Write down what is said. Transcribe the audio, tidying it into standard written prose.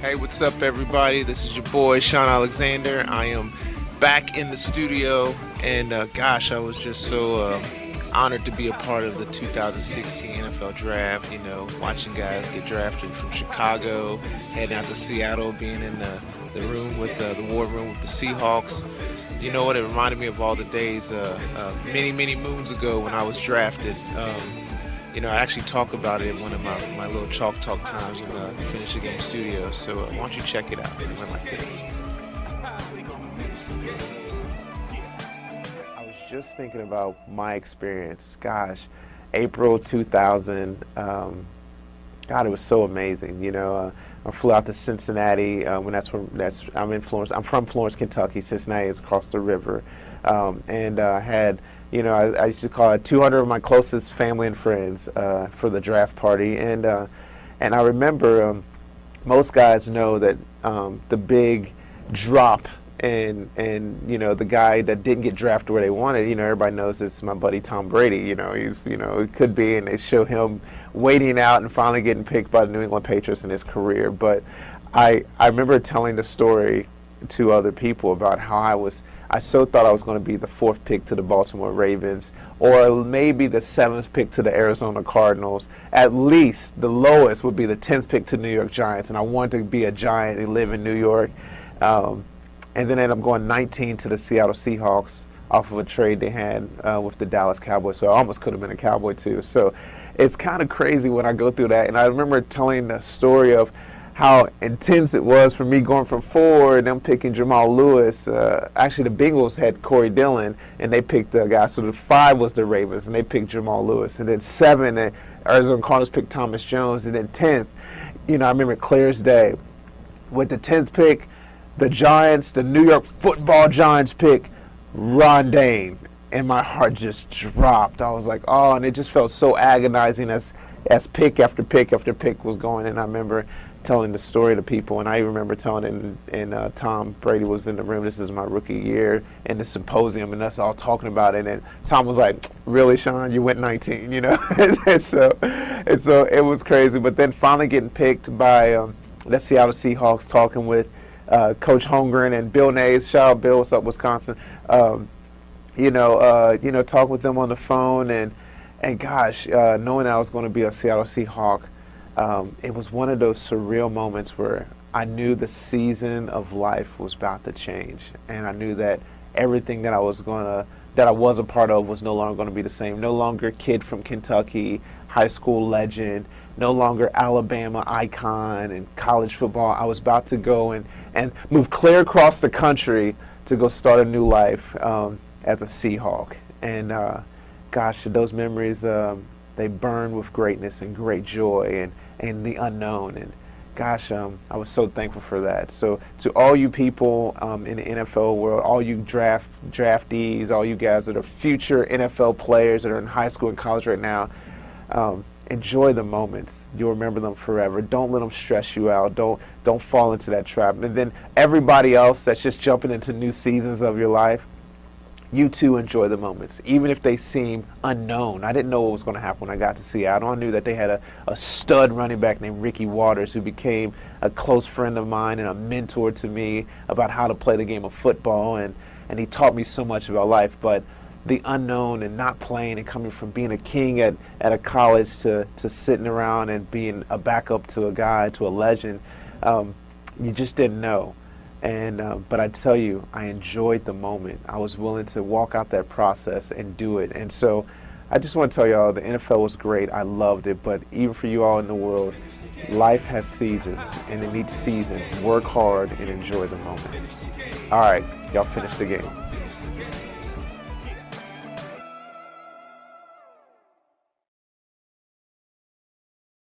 Hey, what's up, everybody? This is your boy, Shaun Alexander. I am back in the studio, and gosh, I was just so honored to be a part of the 2016 NFL Draft. You know, watching guys get drafted from Chicago, heading out to Seattle, being in the room with the war room with the Seahawks. You know what? It reminded me of all the days many, many moons ago when I was drafted. I actually talk about it in one of my little Chalk Talk times in the Finish the Game studio. So why don't you check it out? It went like this. I was just thinking about my experience. Gosh, April 2000. God, it was so amazing. I flew out to Cincinnati I'm in Florence. I'm from Florence, Kentucky. Cincinnati is across the river, and I had. I used to call it 200 of my closest family and friends for the draft party, and I remember most guys know that the big drop and the guy that didn't get drafted where they wanted. Everybody knows it's my buddy Tom Brady. It could be, and they show him waiting out and finally getting picked by the New England Patriots in his career. But I remember telling the story to other people about how I so thought I was going to be the 4th pick to the Baltimore Ravens, or maybe the 7th pick to the Arizona Cardinals. At least the lowest would be the 10th pick to New York Giants, and I wanted to be a Giant and live in New York. And then ended up going 19 to the Seattle Seahawks off of a trade they had with the Dallas Cowboys, so I almost could have been a Cowboy too. So it's kind of crazy when I go through that, and I remember telling the story of how intense it was for me going from 4 and them picking Jamal Lewis. Actually, the Bengals had Corey Dillon, and they picked the guy. So the 5 was the Ravens, and they picked Jamal Lewis. And then 7, the Arizona Cardinals picked Thomas Jones. And then 10th, I remember clear as day, with the 10th pick, the Giants, the New York Football Giants pick Ron Dane. And my heart just dropped. I was like, oh, and it just felt so agonizing as pick after pick after pick was going. And I remember telling the story to people, and I remember telling it, and Tom Brady was in the room. This is my rookie year in the symposium, and us all talking about it. And Tom was like, "Really, Shaun? You went 19?" and so it was crazy. But then finally getting picked by the Seattle Seahawks, talking with Coach Holmgren and Bill Nays. Shout out Bill, what's up, Wisconsin? Talk with them on the phone, and gosh, knowing that I was going to be a Seattle Seahawk. It was one of those surreal moments where I knew the season of life was about to change, and I knew that everything that I was a part of was no longer going to be the same. No longer kid from Kentucky, high school legend, no longer Alabama icon and college football. I was about to go and move clear across the country to go start a new life as a Seahawk. And gosh, those memories, they burn with greatness and great joy and the unknown. And gosh, I was so thankful for that. So to all you people in the NFL world, all you draftees, all you guys that are future NFL players that are in high school and college right now, enjoy the moments. You'll remember them forever. Don't let them stress you out. Don't fall into that trap. And then everybody else that's just jumping into new seasons of your life, you too enjoy the moments, even if they seem unknown. I didn't know what was going to happen when I got to Seattle. I knew that they had a stud running back named Ricky Waters, who became a close friend of mine and a mentor to me about how to play the game of football, and he taught me so much about life. But the unknown and not playing and coming from being a king at a college to sitting around and being a backup to a guy, to a legend, you just didn't know. And but I tell you, I enjoyed the moment. I was willing to walk out that process and do it. And so I just want to tell y'all, the NFL was great. I loved it. But even for you all in the world, life has seasons. And in each season, work hard and enjoy the moment. All right, y'all finish the game.